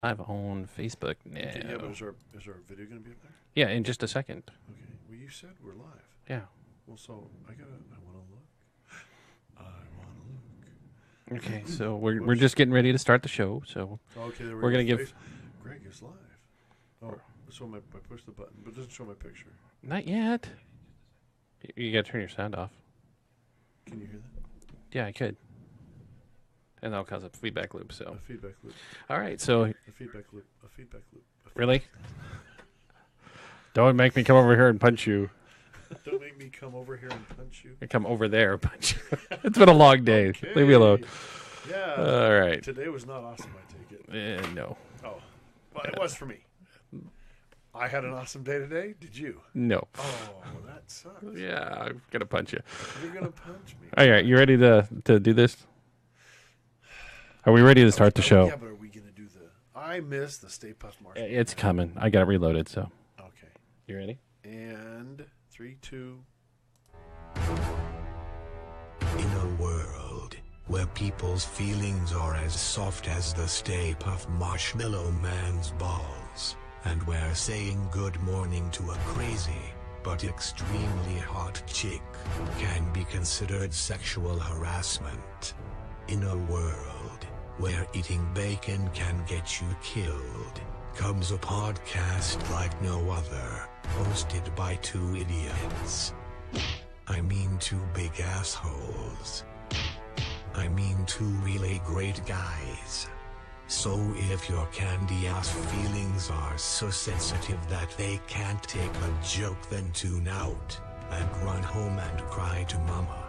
Live on Facebook Okay, yeah, but now. is our video going to be up there? Yeah, in just a second. Okay. Well, you said we're live. Yeah. Well, so I want to look. I want Okay, to look. so we're Whoops. just getting ready to start the show. So Okay, there we we're go. gonna give. Greg is live. Oh, so I push the button, but it doesn't show my picture. Not yet. You gotta turn your sound off. Can you hear that? Yeah, I could. And that'll cause a feedback loop. A So, feedback loop. all right. So, A feedback loop. A feedback loop. really, don't make me come over here and punch you. Don't make me come over here and punch you. I come over there and punch you. It's been a long day. Okay. Leave me alone. Yeah. All right. Today was not awesome, I take it. No. Oh, well, it was for me. I had an awesome day today. Did you? No. Oh, that sucks. Yeah, I'm gonna punch you. You're gonna punch me. All right, you ready to do this? Are we ready to start the show? Yeah, but are we gonna do the? I miss the Stay Puft Marshmallow. It's coming. I got it reloaded. So, Okay. you ready? And 3, 2. In a world where people's feelings are as soft as the Stay Puft Marshmallow Man's balls, and where saying good morning to a crazy but extremely hot chick can be considered sexual harassment. In a world where eating bacon can get you killed, comes a podcast like no other, hosted by two idiots. I mean two big assholes. I mean two really great guys. So if your candy ass feelings are so sensitive that they can't take a joke, then tune out and run home and cry to mama.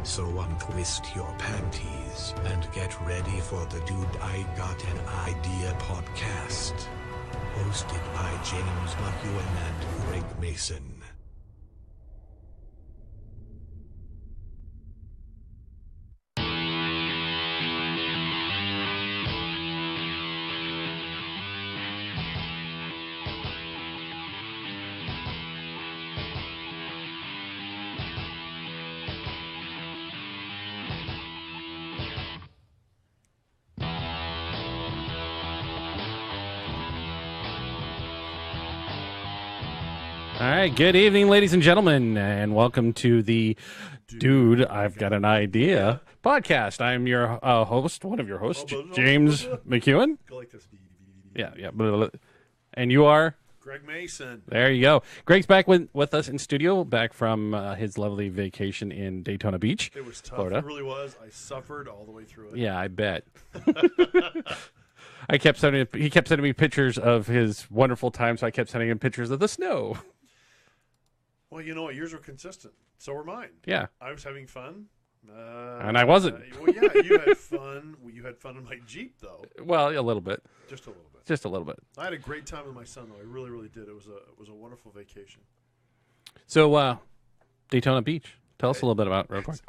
So untwist your panties and get ready for the Dude I Got an Idea podcast. Hosted by James McEwen and Greg Mason. All right. Good evening, ladies and gentlemen, and welcome to the Dude I've Got an Idea podcast. I'm your host, one of your hosts, James McEwen. Go like this. Yeah, yeah. Blah, blah, blah. And you are? Greg Mason. There you go. Greg's back with us in studio, back from his lovely vacation in Daytona Beach, It was tough. Florida. It really was. I suffered all the way through it. Yeah, I bet. He kept sending me pictures of his wonderful time, so I kept sending him pictures of the snow. Well, you know what? Yours were consistent. So were mine. Yeah, I was having fun. and I wasn't. Well, yeah, you had fun. Well, you had fun in my Jeep, though. Well, a little bit, Just a little bit. just a little bit. I had a great time with my son, though. I really, really did. It was a wonderful vacation. So, Daytona Beach. Tell us a little bit about it real quick.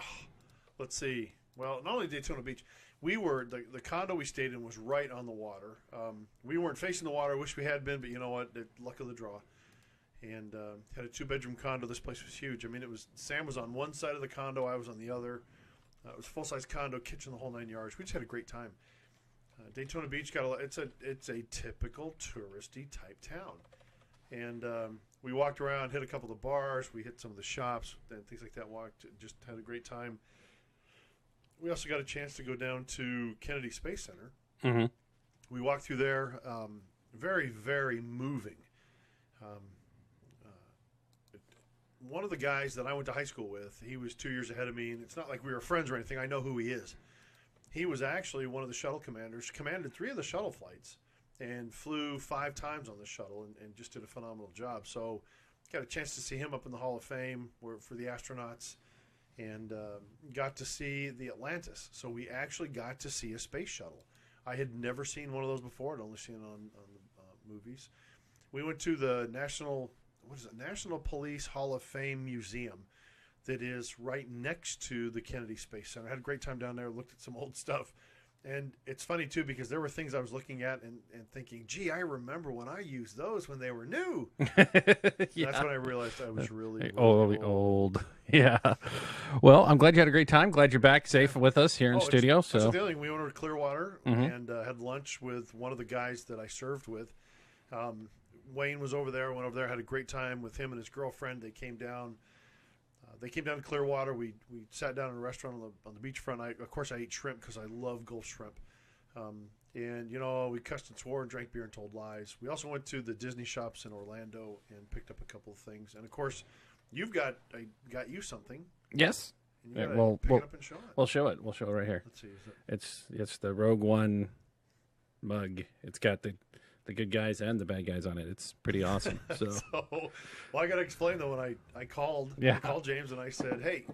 Let's see. Well, not only Daytona Beach, we were the condo we stayed in was right on the water. We weren't facing the water. I wish we had been, but you know what? Luck of the draw. And had a 2-bedroom condo. This place was huge. I mean, Sam was on one side of the condo, I was on the other. It was a full-size condo, kitchen, the whole 9 yards. We just had a great time. Daytona Beach it's a typical touristy type town, and we walked around, hit a couple of the bars, we hit some of the shops and things like that. Just had a great time. We also got a chance to go down to Kennedy Space Center. Mm-hmm. We walked through there. Very, very moving. One of the guys that I went to high school with, he was 2 years ahead of me, and it's not like we were friends or anything. I know who he is. He was actually one of the shuttle commanders, commanded 3 of the shuttle flights, and flew 5 times on the shuttle and just did a phenomenal job. So got a chance to see him up in the Hall of Fame for the astronauts, and got to see the Atlantis. So we actually got to see a space shuttle. I had never seen one of those before. I'd only seen it on the movies. We went to the National Police Hall of Fame Museum that is right next to the Kennedy Space Center. I had a great time down there, looked at some old stuff. And it's funny too because there were things I was looking at and thinking, "Gee, I remember when I used those when they were new." Yeah. That's when I realized I was really Old. Yeah. Well, I'm glad you had a great time. Glad you're back safe with us here in it's- studio. That's So the other thing. We went over to Clearwater and had lunch with one of the guys that I served with. Wayne was over there. Went over there, had a great time with him and his girlfriend. They came down. They came down to Clearwater. We sat down in a restaurant on the beachfront. Of course, I ate shrimp because I love Gulf shrimp. And, we cussed and swore and drank beer and told lies. We also went to the Disney shops in Orlando and picked up a couple of things. And, of course, I got you something. yes, And you Yeah, gotta pick it up and show it. we'll show it. We'll show it right here. Let's see. Is it, It's the Rogue One mug. It's got the good guys and the bad guys on it. It's pretty awesome. So I got to explain, though, when I called. Yeah. I called James and I said, hey,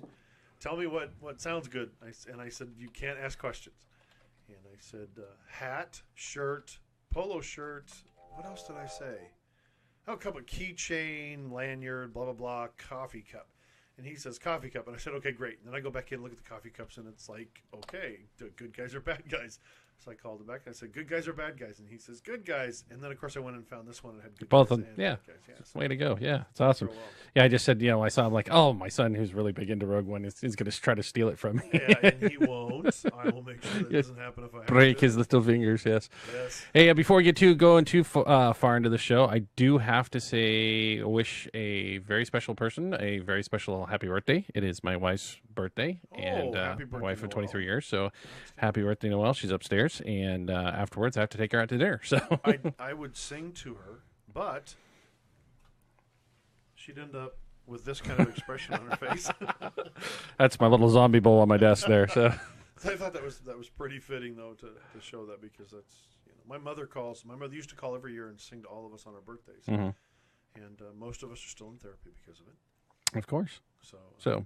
tell me what sounds good. And I said, you can't ask questions. And I said, hat, shirt, polo shirt. What else did I say? Oh, a couple of keychain, lanyard, blah, blah, blah, coffee cup. And he says, coffee cup. And I said, okay, great. And then I go back in and look at the coffee cups, and it's like, okay, the good guys or bad guys. So I called him back, and I said, good guys or bad guys? And he says, good guys. And then, of course, I went and found this one that had good Both guys of them, and yeah. bad guys. Yeah, so way to go. Yeah, it's awesome. real well. Yeah, I just said, I saw him like, oh, my son who's really big into Rogue One is going to try to steal it from me. Yeah, and he won't. I will make sure that doesn't happen if I have Break to. his little fingers, yes. Yes. Hey, before we get to going too far into the show, I do have to wish a very special person a very special happy birthday. It is my wife's birthday, and happy my birthday, wife of 23 Noelle. years. So happy birthday, Noelle. She's upstairs, and afterwards I have to take her out to dinner. So I would sing to her, but she'd end up with this kind of expression on her face. that's my little zombie bowl on my desk there. So So I thought that was pretty fitting though to show that because that's my mother used to call every year and sing to all of us on our birthdays, and most of us are still in therapy because of it. of course. So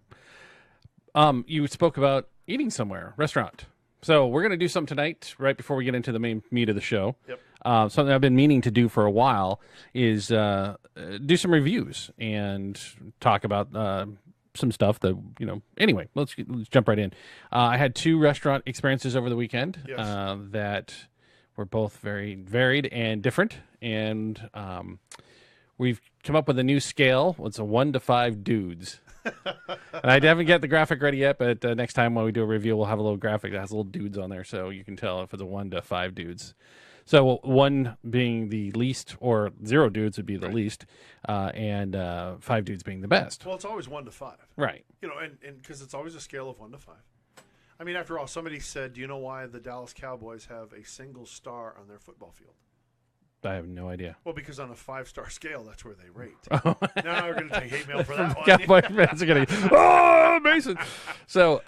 You spoke about eating somewhere, restaurant. So we're going to do something tonight, right before we get into the main meat of the show. Yep. Something I've been meaning to do for a while is do some reviews and talk about some stuff that, Anyway, let's jump right in. I had 2 restaurant experiences over the weekend Yes. that were both very varied and different. And we've come up with a new scale. It's a 1 to 5 dudes. And I haven't got the graphic ready yet, but next time when we do a review, we'll have a little graphic that has little dudes on there, so you can tell if it's a 1 to 5 dudes. So 1 being the least, or 0 dudes would be the least, and 5 dudes being the best. well, it's always 1 to 5. Right. And because it's always a scale of 1 to 5. I mean, after all, somebody said, do you know why the Dallas Cowboys have a single star on their football field? I have no idea. Well, because on a 5-star scale, that's where they rate. Now we're going to take hate mail for that one. Cowboy fans are going to, Mason. So,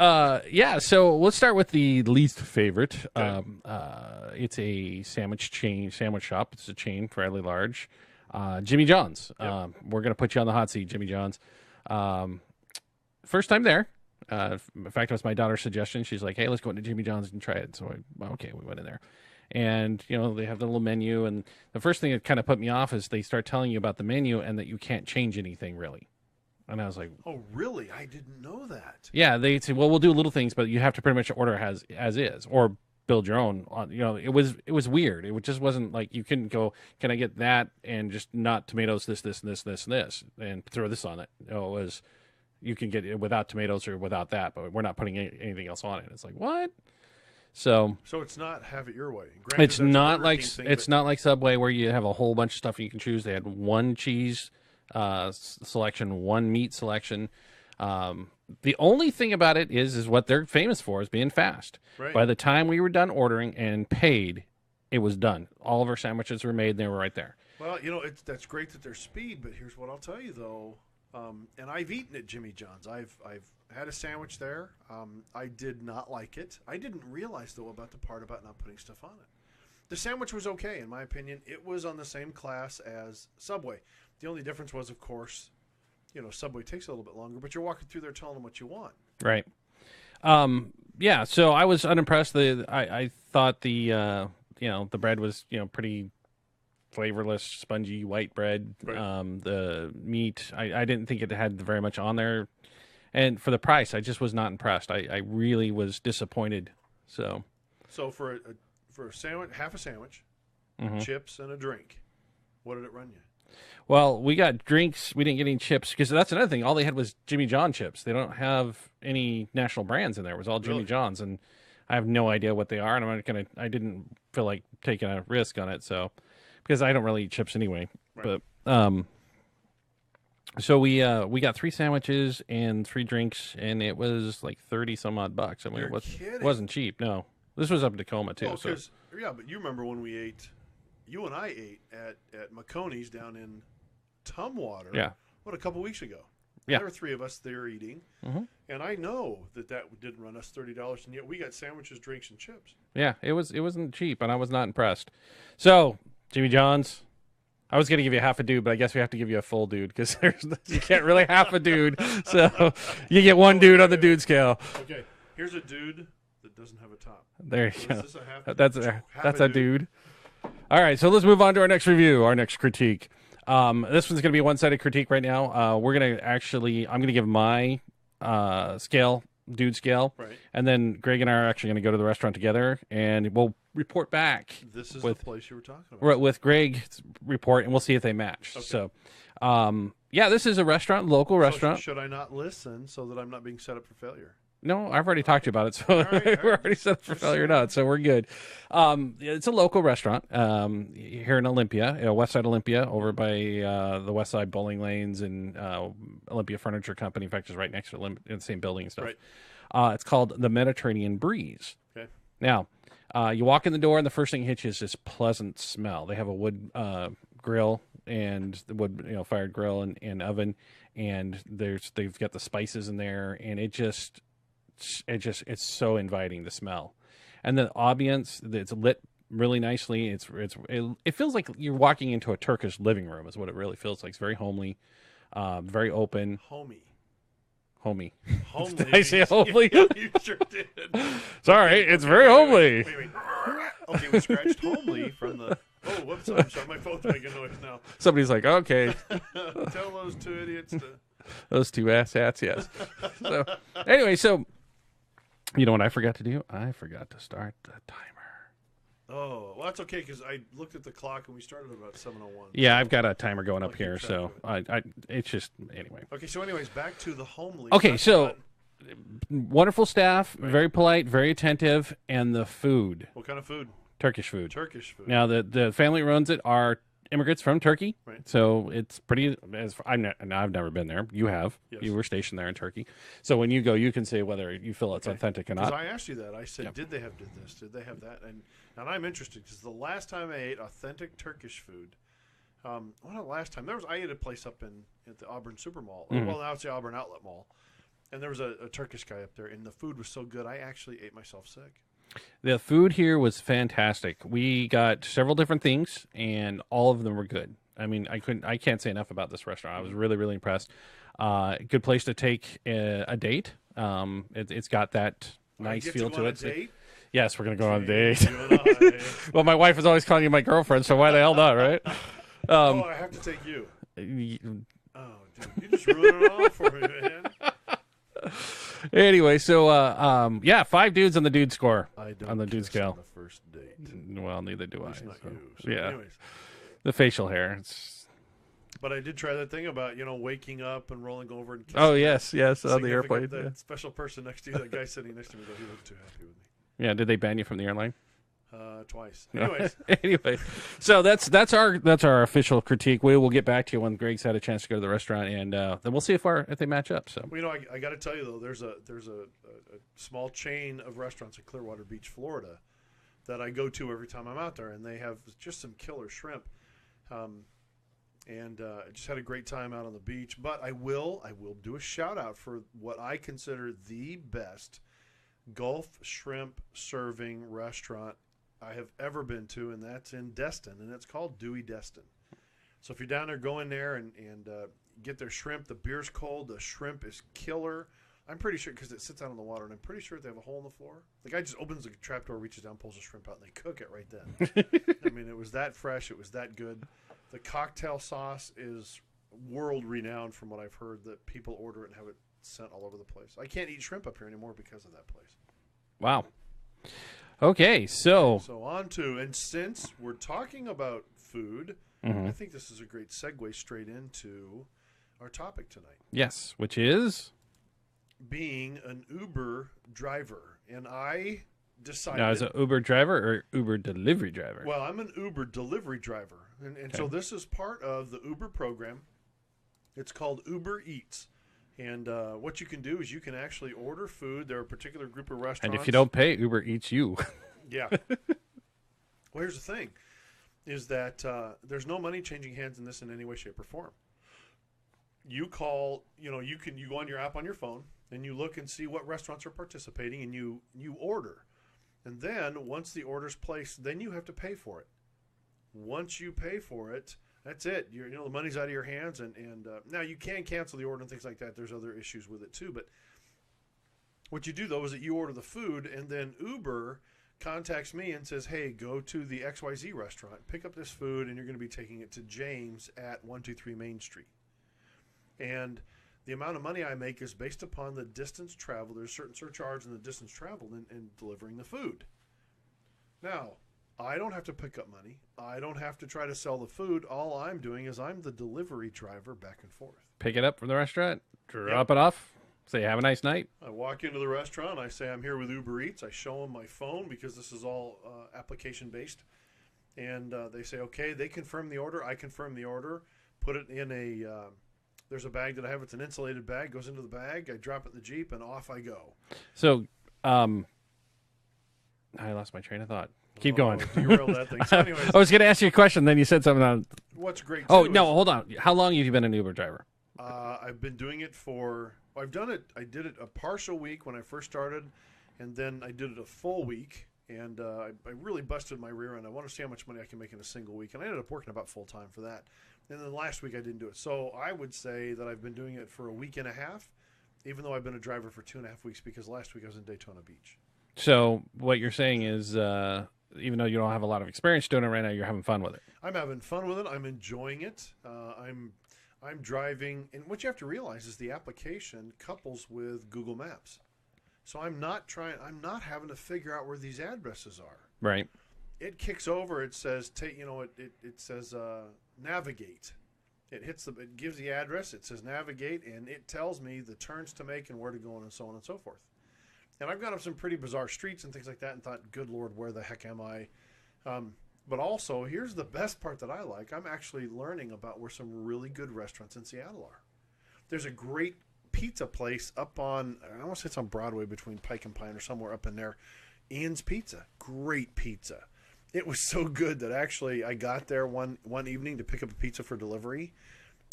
so let's start with the least favorite. It's a sandwich shop. It's a chain, fairly large. Jimmy John's. Yep. We're going to put you on the hot seat, Jimmy John's. First time there. In fact, it was my daughter's suggestion. She's like, hey, let's go into Jimmy John's and try it. So, okay, we went in there. And, they have the little menu. And the first thing that kind of put me off is they start telling you about the menu and that you can't change anything, really. And I was like, Oh, really? I didn't know that. yeah, they say, well, we'll do little things, but you have to pretty much order as is or build your own. It was weird. It just wasn't like you couldn't go, can I get that and just not tomatoes, this, and this, and throw this on it. It was, you can get it without tomatoes or without that, but we're not putting anything else on it. It's like, what? So it's not have it your way. Granted, it's that's a not Burger like King thing, it's but- not like Subway where you have a whole bunch of stuff you can choose. They had 1 cheese selection, 1 meat selection. The only thing about it is what they're famous for is being fast. Right. By the time we were done ordering and paid, it was done. All of our sandwiches were made and they were right there. Well, that's great that there's speed, but here's what I'll tell you though. And I've eaten at Jimmy John's. I've had a sandwich there. I did not like it. I didn't realize though about the part about not putting stuff on it. The sandwich was okay in my opinion. It was on the same class as Subway. The only difference was, of course, Subway takes a little bit longer, but you're walking through there telling them what you want. Right. Yeah. So I was unimpressed. I thought the bread was pretty flavorless, spongy white bread. Right. The meat, I didn't think it had very much on there, and for the price, I just was not impressed. I really was disappointed. So, So for a sandwich, half a sandwich, chips and a drink, what did it run you? Well, we got drinks. We didn't get any chips because that's another thing. All they had was Jimmy John chips. They don't have any national brands in there. It was all Jimmy Really? John's, and I have no idea what they are. And I didn't feel like taking a risk on it, so because I don't really eat chips anyway. Right. But so we got 3 sandwiches and 3 drinks, and it was like 30 some odd bucks. I mean, You're it kidding. wasn't cheap. No, this was up in Tacoma too. Oh, So 'cause- yeah, but you remember when you and I ate at McConey's down in Tumwater. Yeah. What, a couple weeks ago? Yeah. There were 3 of us there eating, and I know that didn't run us $30, and yet we got sandwiches, drinks, and chips. yeah, it wasn't cheap, and I was not impressed. So Jimmy John's. I was going to give you half a dude, but I guess we have to give you a full dude because you can't really half a dude. So you get 1 dude on the dude scale. Okay, here's a dude that doesn't have a top. There you So go. is this a half? That's a dude. All right, so let's move on to our next review, our next critique. This one's going to be a one-sided critique right now. I'm going to give my dude scale, Right. and then Greg and I are actually going to go to the restaurant together, and we'll report back This is with the place you were talking about. with Greg's report, and we'll see if they match. Okay. So, yeah, this is a restaurant, local So restaurant. should I not listen so that I'm not being set up for failure? No, I've already talked to you about it, so right. we're already set up for failure or not, so we're good. It's a local restaurant here in Olympia, West Side Olympia, over by the West Side Bowling Lanes and Olympia Furniture Company. In fact, it's right next to in the same building and stuff. Right. It's called the Mediterranean Breeze. Okay. Now, you walk in the door, and the first thing that hits you is this pleasant smell. They have a wood grill and the wood, fired grill and oven, and they've got the spices in there, and it's so inviting, the smell, and the ambience. It's lit really nicely. It feels like you're walking into a Turkish living room, is what it really feels like. It's very homely, very open. Homey. Homey. Homely. Did I say homely? Yeah, you sure did. Sorry, it's very homely. Wait. Okay, we scratched homely from the. Oh, whoops! I'm sorry, my phone's making noise now. Somebody's like, okay, Tell those 2 idiots to. those 2 asshats, yes. So anyway, you know what I forgot to do? I forgot to start the timer. Oh, well, that's okay because I looked at the clock and we started about 7:01. Yeah, I've got a timer going up I'll keep here, track so of it's just anyway. Okay, so anyways, back to the homely. Okay, so restaurant. wonderful staff, very polite, very attentive, and the food, What kind of food? Turkish food. Turkish food. Now the family who runs it are immigrants from Turkey, Right. so it's pretty. I've never been there. You have. Yes. You were stationed there in Turkey, so when you go, you can say whether you feel it's Okay. authentic or Because not. I asked you that. I said, did they have this? Did they have that? And I'm interested because the last time I ate authentic Turkish food, the last time I ate a place up at the Auburn Super Mall. Mm-hmm. Well, now it's the Auburn Outlet Mall, and there was a Turkish guy up there, and the food was so good I actually ate myself sick. The food here was fantastic. We got several different things, and all of them were good. I mean, I can't say enough about this restaurant. I was really, really impressed. Good place to take a date. It's got that nice Get feel go to on it. A date? Yes, we're gonna go on a date. You and I. Well, my wife is always calling you my girlfriend, so why the hell not, right? Oh, I have to take you. Oh, dude, you just ruined it all for me, man. Anyway, so 5 dudes on the dude score. I don't on the dude kiss scale. on the first date. Well, neither do I. It's not so. you. So Yeah, Anyways. the facial hair. But I did try that thing about, waking up and rolling over and kissing Oh yes, on the significant- airplane. That Yeah. special person next to you, that guy sitting next to me, though, he looked too happy with me. Yeah, did they ban you from the airline? Twice. No. Anyways, Anyway, so that's our official critique. We will get back to you when Greg's had a chance to go to the restaurant, and then we'll see if they match up. So well, I got to tell you though, there's a small chain of restaurants in Clearwater Beach, Florida, that I go to every time I'm out there, and they have just some killer shrimp. I just had a great time out on the beach. But I will do a shout out for what I consider the best Gulf shrimp serving restaurant I have ever been to, and that's in Destin, and it's called Dewey Destin. So if you're down there, go in there and get their shrimp. The beer's cold. The shrimp is killer. I'm pretty sure because it sits out on the water, and I'm pretty sure they have a hole in the floor. The guy just opens the trapdoor, reaches down, pulls the shrimp out, and they cook it right then. I mean, it was that fresh. It was that good. The cocktail sauce is world renowned from what I've heard, that people order it and have it sent all over the place. I can't eat shrimp up here anymore because of that place. wow. Okay, so So on to, and since we're talking about food, Mm-hmm. I think this is a great segue straight into our topic tonight, yes, which is being an Uber driver. And I decided, now is it Uber driver or Uber delivery driver? well, I'm an Uber delivery driver. And so this is part of the Uber program. It's called Uber Eats. And what you can do is you can actually order food. There are a particular group of restaurants. And if you don't pay, Uber eats you. Yeah. Well, here's the thing, is that there's no money changing hands in this in any way, shape, or form. You call, you go on your app on your phone, and you look and see what restaurants are participating, and you order. And then once the order's placed, then you have to pay for it. Once you pay for it, that's it. The money's out of your hands, and now you can cancel the order and things like that. There's other issues with it too, but what you do though is that you order the food, and then Uber contacts me and says, hey, go to the XYZ restaurant, pick up this food, and you're going to be taking it to James at 123 Main Street. And the amount of money I make is based upon the distance traveled. There's a certain surcharge in the distance traveled in delivering the food. Now, I don't have to pick up money. I don't have to try to sell the food. All I'm doing is I'm the delivery driver back and forth. Pick it up from the restaurant, drop it off, say have a nice night. I walk into the restaurant. I say I'm here with Uber Eats. I show them my phone because this is all application-based. And they say, okay. They confirm the order. I confirm the order. Put it in there's a bag that I have. It's an insulated bag. Goes into the bag. I drop it in the Jeep, and off I go. So, I lost my train of thought. Keep going. Derailed that thing. So anyways, I was going to ask you a question, then you said something on. what's great Oh, too no, is, hold on. How long have you been an Uber driver? I've been doing it I did it a partial week when I first started, and then I did it a full week, and I really busted my rear end. I want to see how much money I can make in a single week, and I ended up working about full time for that. And then last week I didn't do it. So I would say that I've been doing it for a week and a half, even though I've been a driver for 2.5 weeks, because last week I was in Daytona Beach. So what you're saying is, even though you don't have a lot of experience doing it right now, you're having fun with it. I'm having fun with it. I'm enjoying it. I'm driving, and what you have to realize is the application couples with Google Maps. So I'm not having to figure out where these addresses are. Right. It kicks over. It says, it says navigate. It gives the address. It says navigate, and it tells me the turns to make and where to go and so on and so forth. And I've gone up some pretty bizarre streets and things like that and thought, good Lord, where the heck am I? But also, here's the best part that I like. I'm actually learning about where some really good restaurants in Seattle are. There's a great pizza place up on, I want to say it's on Broadway between Pike and Pine or somewhere up in there. Ian's Pizza. Great pizza. It was so good that actually I got there one evening to pick up a pizza for delivery,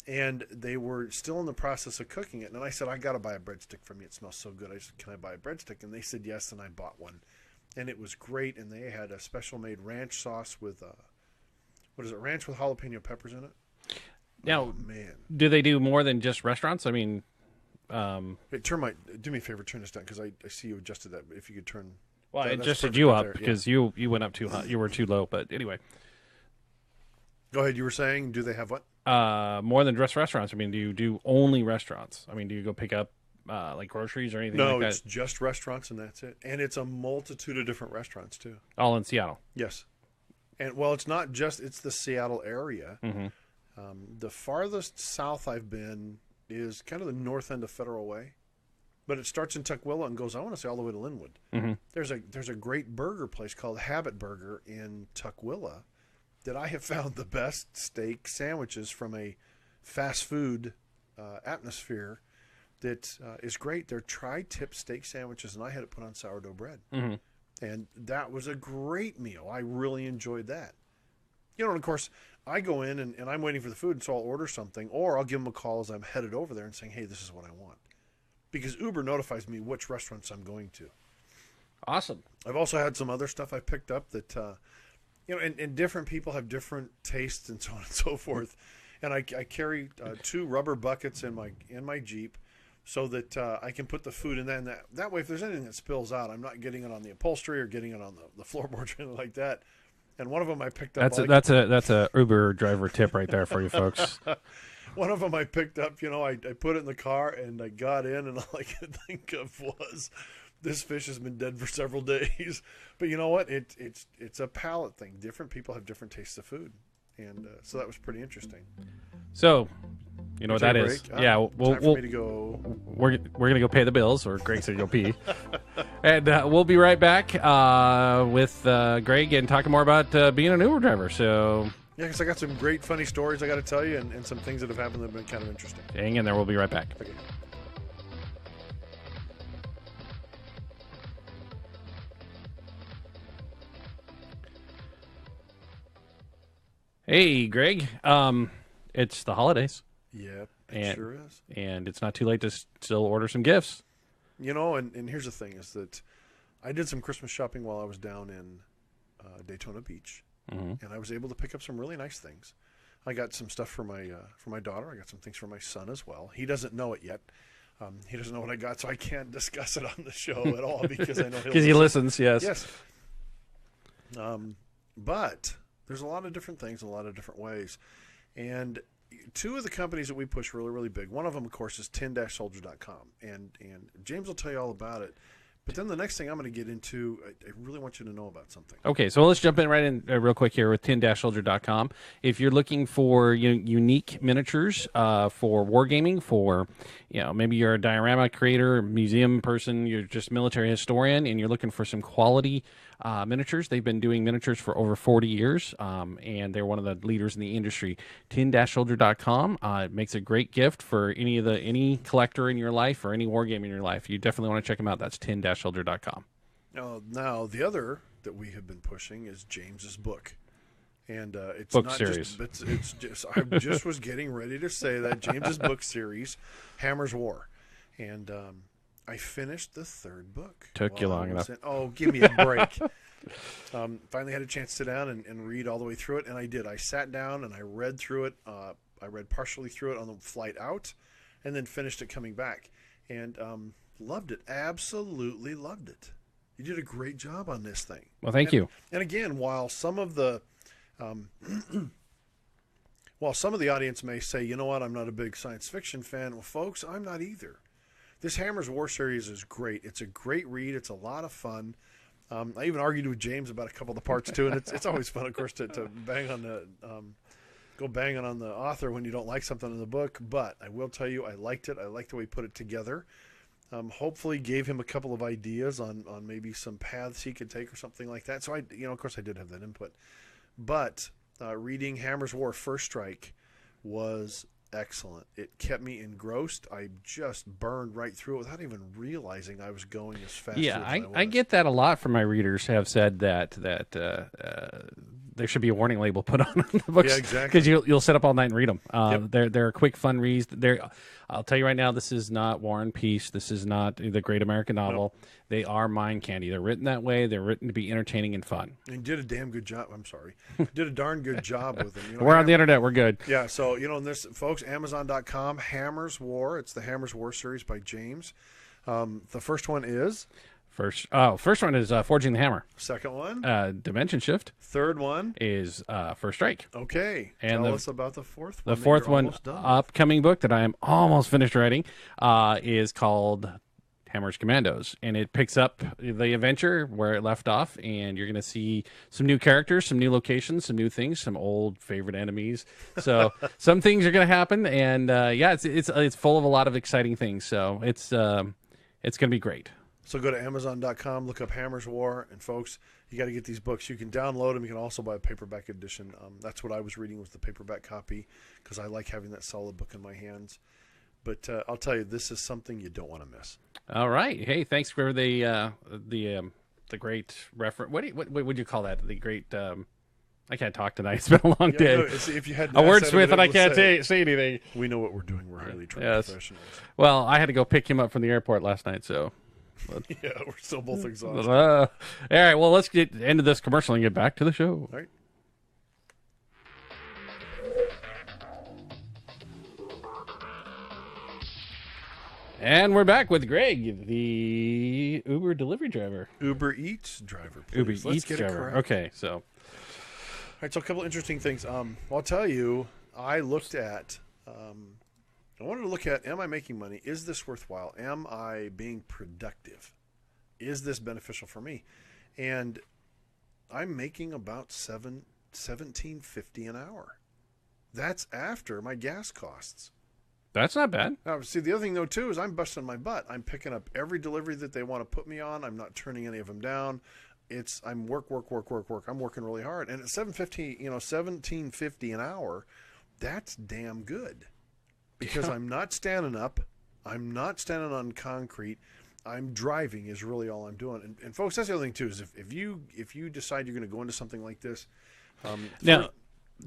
and they were still in the process of cooking it. And I said, I got to buy a breadstick from you. It smells so good. I said, can I buy a breadstick? And they said yes, and I bought one. And it was great, and they had a special-made ranch sauce with, ranch with jalapeno peppers in it. Now, Oh, man. do they do more than just restaurants? I mean, Hey, do me a favor, turn this down, because I see you adjusted that. If you could turn... well, I that's adjusted perfect you right up there, because you went up too high. You were too low, but anyway. Go ahead. You were saying, do they have what? More than just restaurants. I mean, do you do only restaurants? I mean, do you go pick up like groceries or anything No, like it's that? just restaurants, and that's it. And it's a multitude of different restaurants, too. All in Seattle. Yes. And, well, it's not just, it's the Seattle area. Mm-hmm. The farthest south I've been is kind of the north end of Federal Way. But it starts in Tukwila and goes, I want to say, all the way to Linwood. Mm-hmm. There's a great burger place called Habit Burger in Tukwila that I have found the best steak sandwiches from a fast food atmosphere that is great. They're tri-tip steak sandwiches, and I had it put on sourdough bread. Mm-hmm. And that was a great meal. I really enjoyed that. And of course, I go in and I'm waiting for the food, and so I'll order something, or I'll give them a call as I'm headed over there and saying, hey, this is what I want. Because Uber notifies me which restaurants I'm going to. Awesome. I've also had some other stuff I picked up that, and different people have different tastes and so on and so forth. And I carry 2 rubber buckets in my Jeep so that I can put the food in that. And that way, if there's anything that spills out, I'm not getting it on the upholstery or getting it on the floorboards or anything like that. And one of them I picked up. That's a Uber driver tip right there for you folks. One of them I picked up, I put it in the car and I got in, and all I could think of was this fish has been dead for several days. But you know what? It's a palate thing. Different people have different tastes of food, and so that was pretty interesting. So, you know what that is? Yeah, time for me to go. We're gonna go pay the bills, or Greg's gonna go pee, and we'll be right back with Greg and talking more about being an Uber driver. So Yeah, because I got some great funny stories I got to tell you, and some things that have happened that have been kind of interesting. hang in there. We'll be right back. Okay. Hey, Greg. It's the holidays, Yep, it And- sure is. and it's not too late to still order some gifts. You know, and here's the thing: is that I did some Christmas shopping while I was down in Daytona Beach, Mm-hmm. and I was able to pick up some really nice things. I got some stuff for my daughter. I got some things for my son as well. He doesn't know it yet. He doesn't know what I got, so I can't discuss it on the show at all because I know he'll Because he listens, yes. Yes. But there's a lot of different things, a lot of different ways. And two of the companies that we push really, really big. One of them, of course, is 10-soldier.com. And James will tell you all about it. But then the next thing I'm going to get into, I really want you to know about something. Okay, so let's jump in right in real quick here with 10-soldier.com. If you're looking for unique miniatures for wargaming, for maybe you're a diorama creator, museum person, you're just military historian, and you're looking for some quality miniatures. They've been doing miniatures for over 40 years, and they're one of the leaders in the industry. 10-soldier.com makes a great gift for any collector in your life or any wargame in your life. You definitely want to check them out. That's 10-soldier.com. Now, the other that we have been pushing is James's book. And it's Book not series. Just, it's just I just was getting ready to say that James's book series, Hammer's War. And I finished the third book. Took you long enough. Oh, give me a break. Finally had a chance to sit down and read all the way through it, and I did. I sat down and I read through it. I read partially through it on the flight out, and then finished it coming back. And loved it. Absolutely loved it. You did a great job on this thing. Well, thank you. And again, while some of the audience may say, you know what, I'm not a big science fiction fan. Well, folks, I'm not either. This Hammer's War series is great. It's a great read. It's a lot of fun. I even argued with James about a couple of the parts too, and it's always fun, of course, to bang on the go banging on the author when you don't like something in the book. But I will tell you, I liked it. I liked the way he put it together. Hopefully, gave him a couple of ideas on maybe some paths he could take or something like that. So of course, I did have that input. But reading Hammer's War First Strike was excellent. It kept me engrossed. I just burned right through it without even realizing I was going as fast Yeah, as I was. I get that a lot from my readers. Have said that there should be a warning label put on the books. Yeah, exactly. Because you'll sit up all night and read them. Yep. They're quick, fun reads. I'll tell you right now, this is not War and Peace. This is not the Great American Novel. Nope. They are mind candy. They're written that way. They're written to be entertaining and fun. And did a damn good job. I'm sorry. Did a darn good job with them. We're on the internet. We're good. Yeah, so, and this, folks, Amazon.com, Hammer's War. It's the Hammer's War series by James. The first one is? First one is Forging the Hammer. Second one? Dimension Shift Third one? is First Strike. Okay. And Tell us about the fourth one. The fourth you're one, almost done with. upcoming book that I am almost finished writing, is called Hammer's Commandos, and it picks up the adventure where it left off, and you're going to see some new characters, some new locations, some new things, some old favorite enemies. So some things are going to happen, and it's full of a lot of exciting things. So it's going to be great. So go to Amazon.com, look up Hammer's War, and folks, you got to get these books. You can download them. You can also buy a paperback edition. That's what I was reading, was the paperback copy, because I like having that solid book in my hands. But I'll tell you, this is something you don't want to miss. All right. Hey, thanks for the great reference. What would you call that? The great. I can't talk tonight. It's been a long day. No, if you had A wordsmith, and I can't say anything. We know what we're doing. We're highly trained Yes. professionals. Well, I had to go pick him up from the airport last night, so. Yeah, we're still both exhausted. All right, well, let's get into this commercial and get back to the show. All right. And we're back with Greg, the Uber delivery driver. Uber Eats driver. Please. Uber Let's Eats get it driver. correct. Okay, so. All right, so a couple interesting things. I'll tell you, I looked at, I wanted to look at, am I making money? Is this worthwhile? Am I being productive? is this beneficial for me? And I'm making about $17.50 an hour. That's after my gas costs. That's not bad. Now, see, the other thing, though, too, is I'm busting my butt. I'm picking up every delivery that they want to put me on. I'm not turning any of them down. I'm work. I'm working really hard. And at $17.50 an hour, that's damn good. Because I'm not standing up. I'm not standing on concrete. I'm driving is really all I'm doing. And folks, that's the other thing, too, is if you decide you're going to go into something like this, now,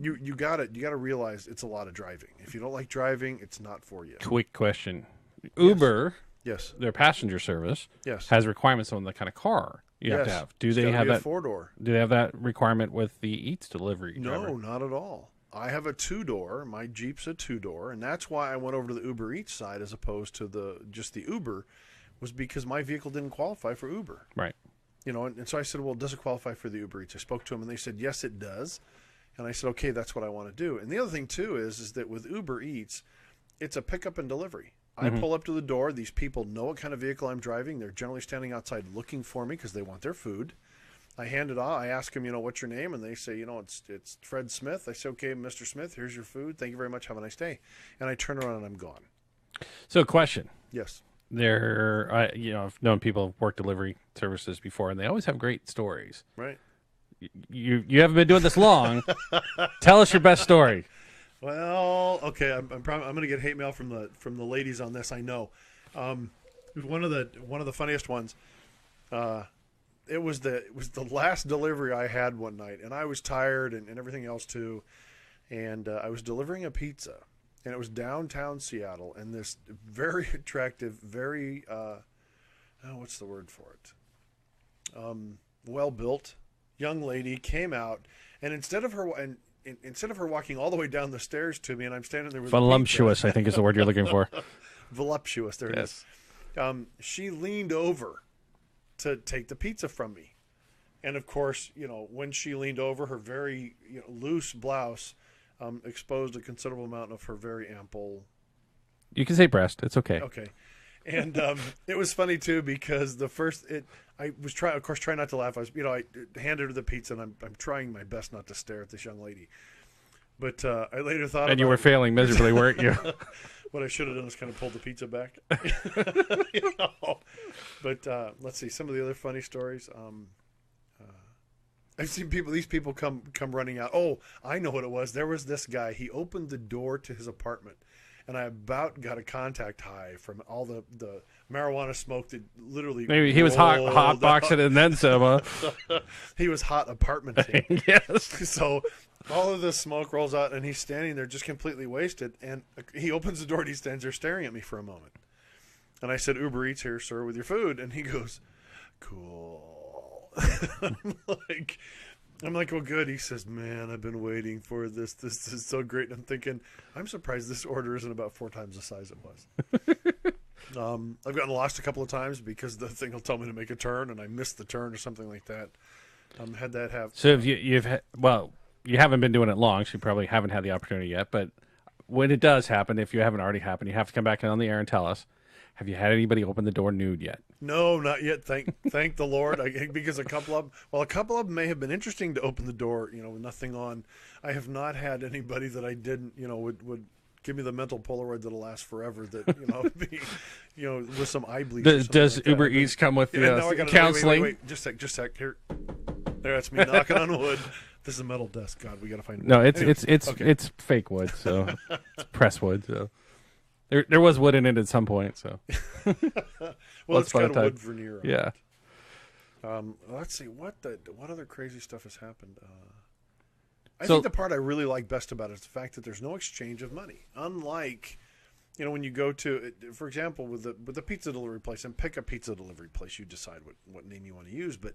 you gotta realize it's a lot of driving. If you don't like driving, it's not for you. quick question. Uber, Yes. their passenger service, Yes. has requirements on the kind of car you have to have. Do It's they gotta have be a that? 4-door? Do they have that requirement with the Eats delivery driver? No, not at all. I have a 2-door. My Jeep's a 2-door, and that's why I went over to the Uber Eats side as opposed to just the Uber, was because my vehicle didn't qualify for Uber. Right. And so I said, well, does it qualify for the Uber Eats? I spoke to them, and they said, yes, it does. And I said, okay, that's what I want to do. And the other thing, too, is that with Uber Eats, it's a pickup and delivery. I pull up to the door. These people know what kind of vehicle I'm driving. They're generally standing outside looking for me because they want their food. I hand it off. I ask them, what's your name? And they say, it's Fred Smith. I say, okay, Mr. Smith, here's your food. Thank you very much. Have a nice day. And I turn around and I'm gone. So, question. Yes. I've known people who've worked delivery services before, and they always have great stories. Right. You haven't been doing this long. Tell us your best story. Well, okay. I'm going to get hate mail from the ladies on this. I know. One of the funniest ones. It was the last delivery I had one night, and I was tired and everything else too. And I was delivering a pizza, and it was downtown Seattle, and this very attractive, very what's the word for it? Well built young lady came out, and instead of her walking all the way down the stairs to me, and I'm standing there with voluptuous, I think is the word you're looking for. Voluptuous, there it is. She leaned over to take the pizza from me, and of course, when she leaned over, her very loose blouse exposed a considerable amount of her very ample. You can say breast. It's okay. Okay. And it was funny too because I was trying not to laugh. I handed her the pizza, and I'm trying my best not to stare at this young lady. But I later thought, and you were failing miserably, weren't you? What I should have done is kind of pulled the pizza back. But let's see some of the other funny stories. I've seen these people come running out. Oh, I know what it was. There was this guy. He opened the door to his apartment, and I about got a contact high from all the marijuana smoke that literally. Maybe he was hot boxing and then some. He was hot apartmenting. Yes. So all of this smoke rolls out, and he's standing there just completely wasted. And he opens the door, and he stands there staring at me for a moment. And I said, "Uber Eats here, sir, with your food." And he goes, "Cool." I'm like, well, good. He says, "Man, I've been waiting for this. This is so great." And I'm thinking, I'm surprised this order isn't about 4 times the size it was. I've gotten lost a couple of times because the thing will tell me to make a turn, and I missed the turn or something like that. Had that happen. So if you haven't been doing it long, so you probably haven't had the opportunity yet. But when it does happen, if you haven't already happened, you have to come back on the air and tell us. Have you had anybody open the door nude yet? No, not yet. Thank the Lord. Because a couple of them may have been interesting to open the door, with nothing on. I have not had anybody that I didn't, would give me the mental Polaroid that'll last forever. That be, with some eye bleach. Does like Uber Eats come with counseling? Wait. Just a sec. Here, there. That's me knocking on wood. This is a metal desk. God, we got to find. No, it's fake wood, so it's press wood. So. There was wood in it at some point, so. Well, it's got a wood veneer on yeah. it. Let's see what other crazy stuff has happened. I think the part I really like best about it is the fact that there's no exchange of money. Unlike, when you go to, for example, with the pizza delivery place, and pick a pizza delivery place, you decide what name you want to use, but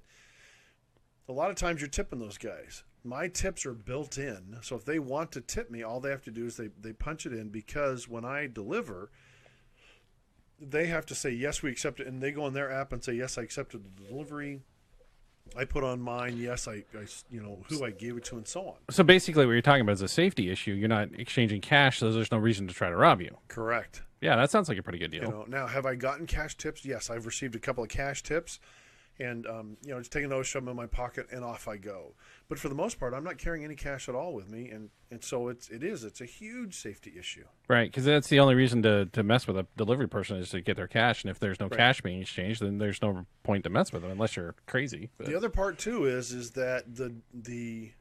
a lot of times you're tipping those guys. My tips are built in, so if they want to tip me, all they have to do is they punch it in, because when I deliver, they have to say, yes, we accept it, and they go on their app and say, yes, I accepted the delivery. I put on mine, yes, I who I gave it to, and so on. So basically what you're talking about is a safety issue. You're not exchanging cash, so there's no reason to try to rob you. Correct. Yeah, that sounds like a pretty good deal. Now, have I gotten cash tips? Yes, I've received a couple of cash tips. And just taking those, shove them in my pocket, and off I go. But for the most part, I'm not carrying any cash at all with me, and so it's a huge safety issue. Right, because that's the only reason to mess with a delivery person is to get their cash, and if there's no cash being exchanged, then there's no point to mess with them unless you're crazy. But the other part too is that the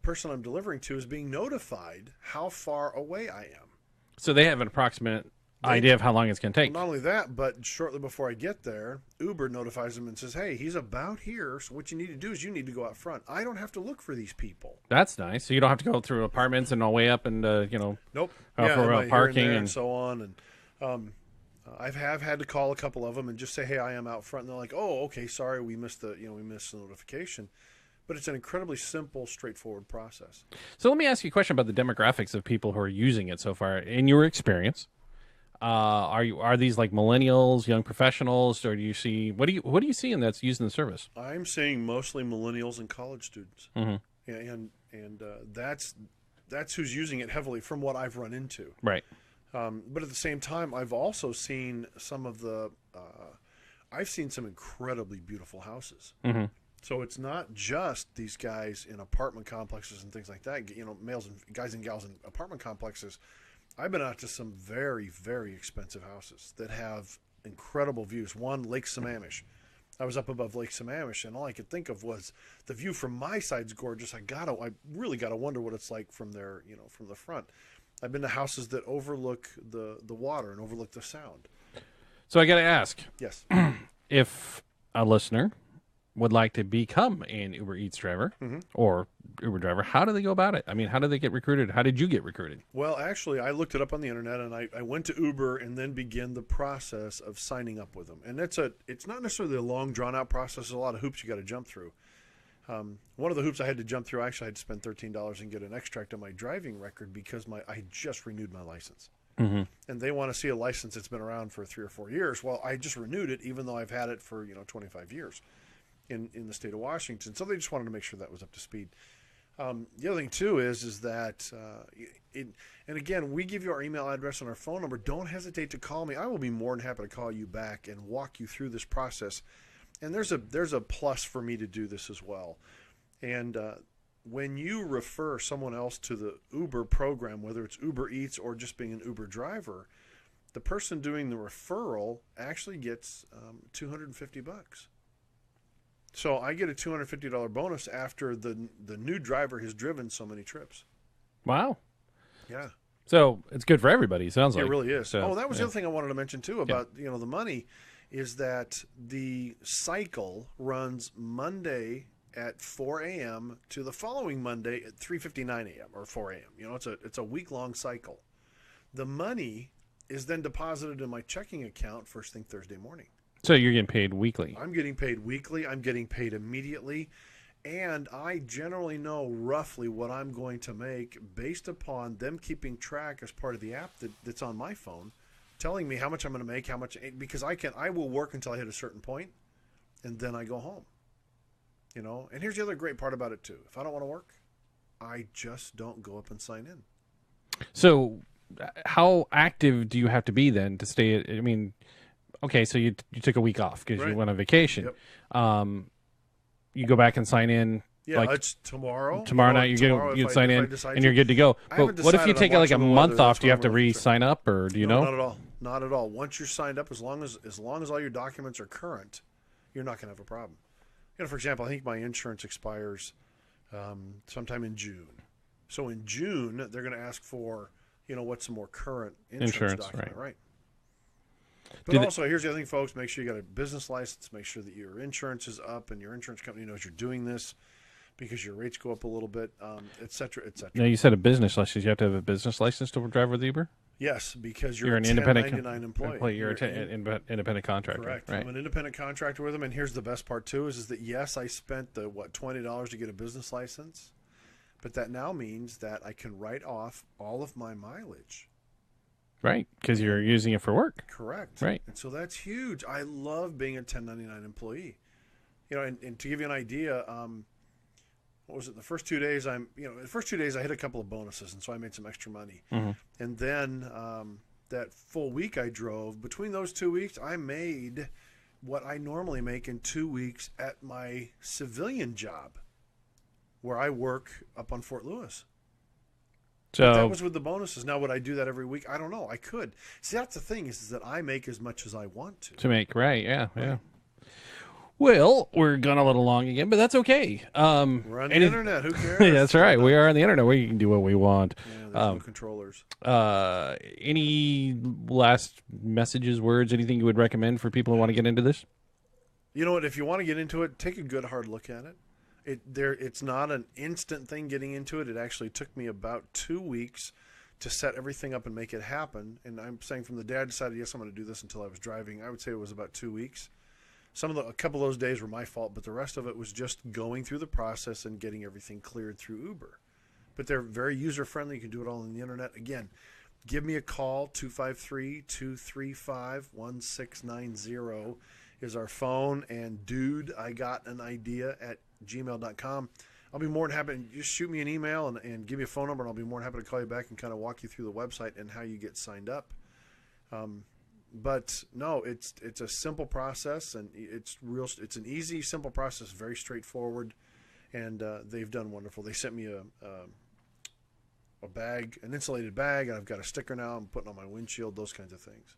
person I'm delivering to is being notified how far away I am. so they have an approximate idea of how long it's going to take. Well, not only that, but shortly before I get there, Uber notifies them and says, "Hey, he's about here. So what you need to do is you need to go out front. I don't have to look for these people." That's nice. So you don't have to go through apartments and all the way up and Nope. for parking and so on. And I have had to call a couple of them and just say, "Hey, I am out front." And they're like, "Oh, okay, sorry, we missed the notification." But it's an incredibly simple, straightforward process. So let me ask you a question about the demographics of people who are using it so far. In your experience, are these like millennials, young professionals, or do you see what do you see in that's using the service? I'm seeing mostly millennials and college students, and that's who's using it heavily from what I've run into. Right. But at the same time, I've also seen I've seen some incredibly beautiful houses. Mm-hmm. So it's not just these guys in apartment complexes and things like that. Guys and gals in apartment complexes. I've been out to some very, very expensive houses that have incredible views. One, Lake Sammamish. I was up above Lake Sammamish, and all I could think of was the view from my side's gorgeous. I really gotta wonder what it's like from there, from the front. I've been to houses that overlook the water and overlook the sound. So I got to ask, Yes. if a listener would like to become an Uber Eats driver or Uber driver, how do they go about it? I mean, how do they get recruited? How did you get recruited? Well, actually, I looked it up on the internet, and I went to Uber and then began the process of signing up with them. And it's not necessarily a long, drawn-out process. There's a lot of hoops you got to jump through. One of the hoops I had to jump through, actually, I had to spend $13 and get an extract of my driving record because I just renewed my license. Mm-hmm. And they want to see a license that's been around for 3 or 4 years. Well, I just renewed it, even though I've had it for 25 years in the state of Washington. So they just wanted to make sure that was up to speed. The other thing too is that and again, we give you our email address and our phone number. Don't hesitate to call me. I will be more than happy to call you back and walk you through this process. And there's a plus for me to do this as well. And when you refer someone else to the Uber program, whether it's Uber Eats or just being an Uber driver, the person doing the referral actually gets $250. So I get a $250 bonus after the new driver has driven so many trips. Wow. Yeah. So it's good for everybody, sounds like. It really is. So, That was the other thing I wanted to mention too about the money is that the cycle runs Monday at 4 a.m. to the following Monday at 3:59 a.m. or 4 a.m. It's a week-long cycle. The money is then deposited in my checking account first thing Thursday morning. So you're getting paid weekly. I'm getting paid weekly. I'm getting paid immediately. And I generally know roughly what I'm going to make based upon them keeping track as part of the app that's on my phone, telling me how much I'm going to make, how much, because I will work until I hit a certain point, and then I go home. And here's the other great part about it too. If I don't want to work, I just don't go up and sign in. So how active do you have to be then to stay? I mean, okay, so you took a week off because you went on vacation. Yep. You go back and sign in. Yeah, like it's tomorrow. Tomorrow night you sign in and you're good to go. But what if you take like a month off? Do you have to re-sign up, or do you know? Not at all. Not at all. Once you're signed up, as long as all your documents are current, you're not going to have a problem. For example, I think my insurance expires sometime in June. So in June, they're going to ask for what's the more current insurance document, right? But also, here's the other thing, folks. Make sure you got a business license. Make sure that your insurance is up and your insurance company knows you're doing this because your rates go up a little bit, et cetera, et cetera. Now, you said a business license. You have to have a business license to drive with Uber? Yes, because you're an independent employee. You're an independent contractor. Correct. Right? I'm an independent contractor with them. And here's the best part, too, is that, yes, I spent $20 to get a business license. But that now means that I can write off all of my mileage. Right, because you're using it for work. Correct. Right. And so that's huge. I love being a 1099 employee. And to give you an idea, what was it? The first 2 days I hit a couple of bonuses, and so I made some extra money. Mm-hmm. And then that full week I drove, between those 2 weeks, I made what I normally make in 2 weeks at my civilian job, where I work up on Fort Lewis. So That was with the bonuses. Now, would I do that every week? I don't know. I could. See, that's the thing is that I make as much as I want to. make right, yeah. Well, we're gone a little long again, but that's okay. We're on the internet. Who cares? That's right. We are on the internet. We can do what we want. Yeah, there's no controllers. Any last messages, words, anything you would recommend for people who want to get into this? You know what? If you want to get into it, take a good hard look at it. It's not an instant thing getting into it. It actually took me about 2 weeks to set everything up and make it happen. And I'm saying from the day I decided, yes, I'm going to do this until I was driving, I would say it was about 2 weeks. A couple of those days were my fault, but the rest of it was just going through the process and getting everything cleared through Uber. But they're very user-friendly. You can do it all on the internet. Again, give me a call. 253-235-1690 is our phone. And dude, I got an idea at gmail.com. I'll be more than happy. Just shoot me an email and give me a phone number, and I'll be more than happy to call you back and kind of walk you through the website and how you get signed up. But no, it's a simple process, and it's an easy, simple process, very straightforward, and they've done wonderful. They sent me a bag, an insulated bag, and I've got a sticker now I'm putting on my windshield, those kinds of things.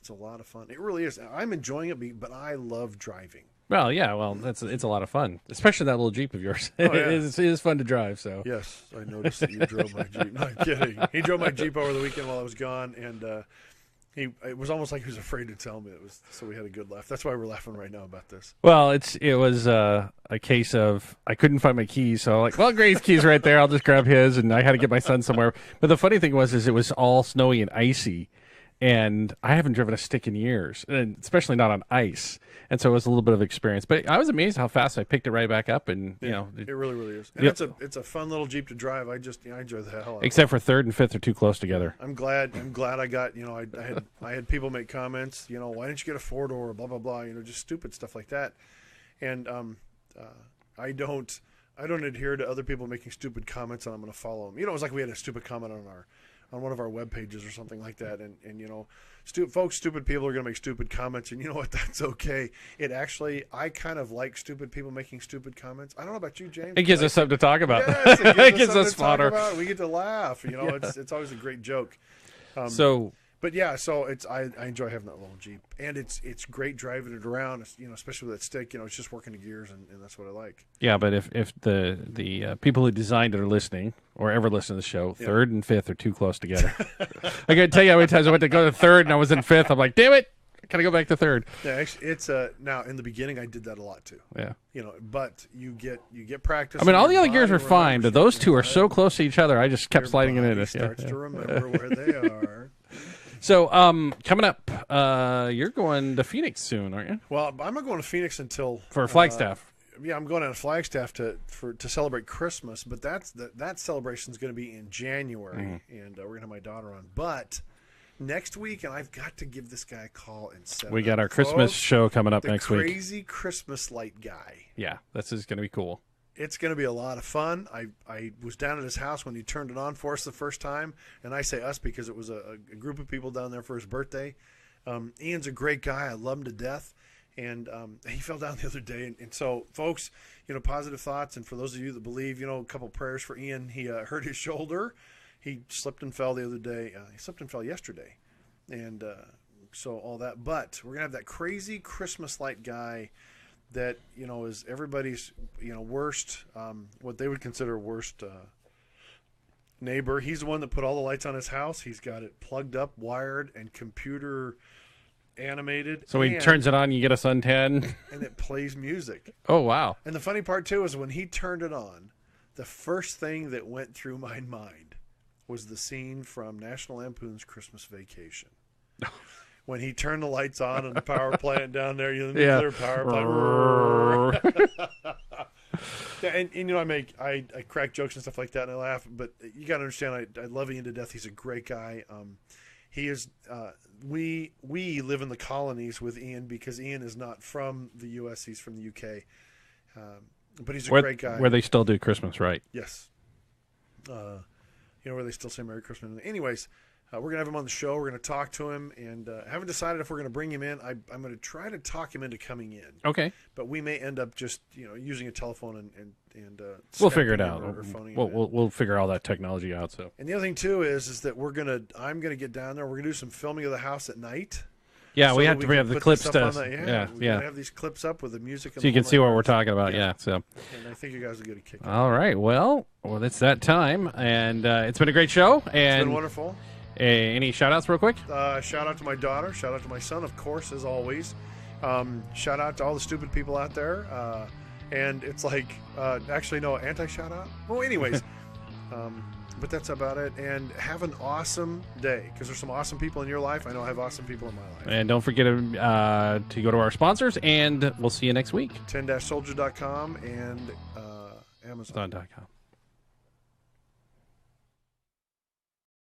It's a lot of fun. It really is. I'm enjoying it, but I love driving. Well, yeah, it's a lot of fun, especially that little Jeep of yours. Oh, yeah. It is fun to drive. So yes, I noticed that you drove my Jeep. Not kidding. He drove my Jeep over the weekend while I was gone, and it was almost like he was afraid to tell me. So we had a good laugh. That's why we're laughing right now about this. Well, it was a case of I couldn't find my keys, so I'm like, well, Gray's keys right there. I'll just grab his, and I had to get my son somewhere. But the funny thing was it was all snowy and icy, and I haven't driven a stick in years, and especially not on ice. And so it was a little bit of experience. But I was amazed how fast I picked it right back up, and it really, really is. And Yep. it's a fun little Jeep to drive. I enjoy the hell out of it. except for third and fifth are too close together. I'm glad I got, I had people make comments, why didn't you get a 4-door, blah, blah, blah, just stupid stuff like that. And I don't adhere to other people making stupid comments, and I'm going to follow them. It was like we had a stupid comment on one of our web pages or something like that. And stupid people are going to make stupid comments, and you know what? That's okay. I kind of like stupid people making stupid comments. I don't know about you, James. It gives us something to talk about. Yes, It gives us fodder. We get to laugh. It's always a great joke. But yeah, so I enjoy having that little Jeep, and it's great driving it around. Especially with that stick. It's just working the gears, and that's what I like. Yeah, but if the people who designed it are listening or ever listen to the show, third and fifth are too close together. I got to tell you how many times I went to go to third and I was in fifth. I'm like, damn it, gotta go back to third. Yeah, actually, it's now in the beginning I did that a lot too. Yeah, but you get practice. I mean, all the other gears are fine, but those two are so close to each other. I just kept sliding it in. It starts to remember where they are. So, coming up, you're going to Phoenix soon, aren't you? Well, I'm not going to Phoenix until For Flagstaff. Yeah, I'm going to Flagstaff to celebrate Christmas, but that celebration is going to be in January, and we're going to have my daughter on. But next week, and I've got to give this guy a call and set We it got up. our Christmas show coming up next week. The crazy Christmas light guy. Yeah, this is going to be cool. It's going to be a lot of fun. I was down at his house when he turned it on for us the first time, and I say us because it was a group of people down there for his birthday. Ian's a great guy. I love him to death, and he fell down the other day. And so, folks, positive thoughts, and for those of you that believe, a couple prayers for Ian. He hurt his shoulder. He slipped and fell the other day. He slipped and fell yesterday, and so all that. But we're going to have that crazy Christmas light guy that is everybody's worst, what they would consider worst neighbor. He's the one that put all the lights on his house. He's got it plugged up, wired, and computer animated. So he turns it on, you get a suntan, and it plays music. Oh wow! And the funny part too is when he turned it on, the first thing that went through my mind was the scene from National Lampoon's Christmas Vacation. When he turned the lights on and the power plant down there, the nuclear power plant. And I crack jokes and stuff like that, and I laugh. But you got to understand, I love Ian to death. He's a great guy. He is. We live in the colonies with Ian because Ian is not from the U.S. He's from the U.K. But he's a great guy. Where they still do Christmas, right? Yes. Where they still say Merry Christmas. Anyways. We're going to have him on the show. We're going to talk to him, and haven't decided if we're going to bring him in. I'm going to try to talk him into coming in. Okay. But we may end up just using a telephone and we'll figure it Skyping out. him or phoning him in. We'll figure all that technology out. So. And the other thing too is that I'm gonna get down there. We're gonna do some filming of the house at night. Yeah, so we that have to can have the put clips this up to. on the- Yeah. We're gonna have these clips up with the music. And So you the can whole see what nine we're yards. talking about. Yeah. Yeah. So. And I think you guys will get a kick. All right. Well, it's that time, and it's been a great show. It's And been wonderful. any shout outs real quick? Shout out to my daughter. Shout out to my son, of course, as always. Shout out to all the stupid people out there. And it's like, actually, no, anti-shout out. Well, anyways, but that's about it. And have an awesome day, because there's some awesome people in your life. I know I have awesome people in my life. And don't forget to go to our sponsors, and we'll see you next week. 10-soldier.com and Amazon. Amazon.com.